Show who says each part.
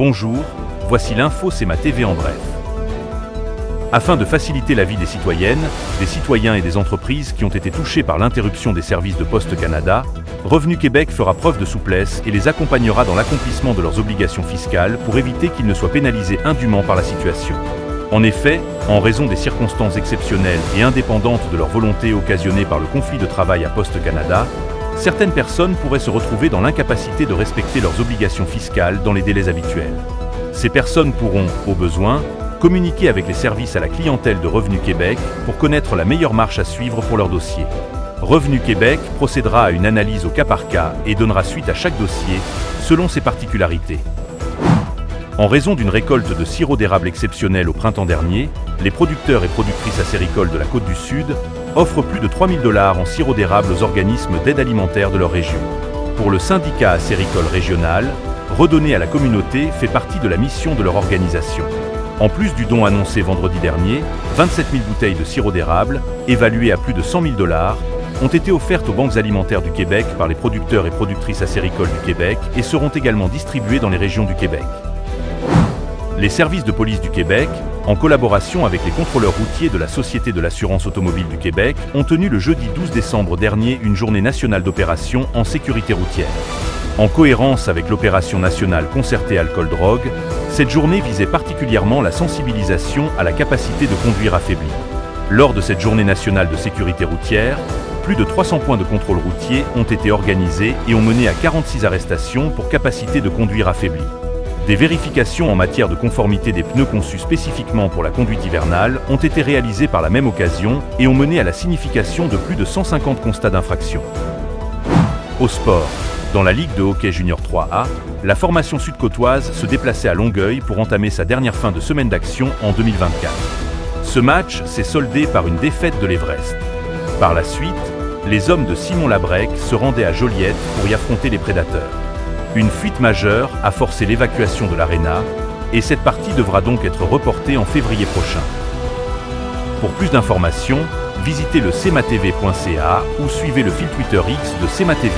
Speaker 1: Bonjour, voici l'info CEMA TV en bref. Afin de faciliter la vie des citoyennes, des citoyens et des entreprises qui ont été touchés par l'interruption des services de Poste Canada, Revenu Québec fera preuve de souplesse et les accompagnera dans l'accomplissement de leurs obligations fiscales pour éviter qu'ils ne soient pénalisés indûment par la situation. En effet, en raison des circonstances exceptionnelles et indépendantes de leur volonté occasionnées par le conflit de travail à Poste Canada, certaines personnes pourraient se retrouver dans l'incapacité de respecter leurs obligations fiscales dans les délais habituels. Ces personnes pourront, au besoin, communiquer avec les services à la clientèle de Revenu Québec pour connaître la meilleure marche à suivre pour leur dossier. Revenu Québec procédera à une analyse au cas par cas et donnera suite à chaque dossier selon ses particularités. En raison d'une récolte de sirop d'érable exceptionnelle au printemps dernier, les producteurs et productrices acéricoles de la Côte-du-Sud offrent plus de 3 000 $ en sirop d'érable aux organismes d'aide alimentaire de leur région. Pour le syndicat acéricole régional, redonner à la communauté fait partie de la mission de leur organisation. En plus du don annoncé vendredi dernier, 27 000 bouteilles de sirop d'érable, évaluées à plus de 100 000 $, ont été offertes aux banques alimentaires du Québec par les producteurs et productrices acéricoles du Québec et seront également distribuées dans les régions du Québec. Les services de police du Québec, en collaboration avec les contrôleurs routiers de la Société de l'assurance automobile du Québec, ont tenu le jeudi 12 décembre dernier une journée nationale d'opération en sécurité routière. En cohérence avec l'opération nationale concertée alcool-drogue, cette journée visait particulièrement la sensibilisation à la capacité de conduire affaiblie. Lors de cette journée nationale de sécurité routière, plus de 300 points de contrôle routier ont été organisés et ont mené à 46 arrestations pour capacité de conduire affaiblie. Des vérifications en matière de conformité des pneus conçus spécifiquement pour la conduite hivernale ont été réalisées par la même occasion et ont mené à la signification de plus de 150 constats d'infraction. Au sport, dans la Ligue de hockey junior 3A, la formation sud-côtoise se déplaçait à Longueuil pour entamer sa dernière fin de semaine d'action en 2024. Ce match s'est soldé par une défaite de l'Everest. Par la suite, les hommes de Simon Labrec se rendaient à Joliette pour y affronter les prédateurs. Une fuite majeure a forcé l'évacuation de l'aréna et cette partie devra donc être reportée en février prochain. Pour plus d'informations, visitez le cematv.ca ou suivez le fil Twitter X de CEMA TV.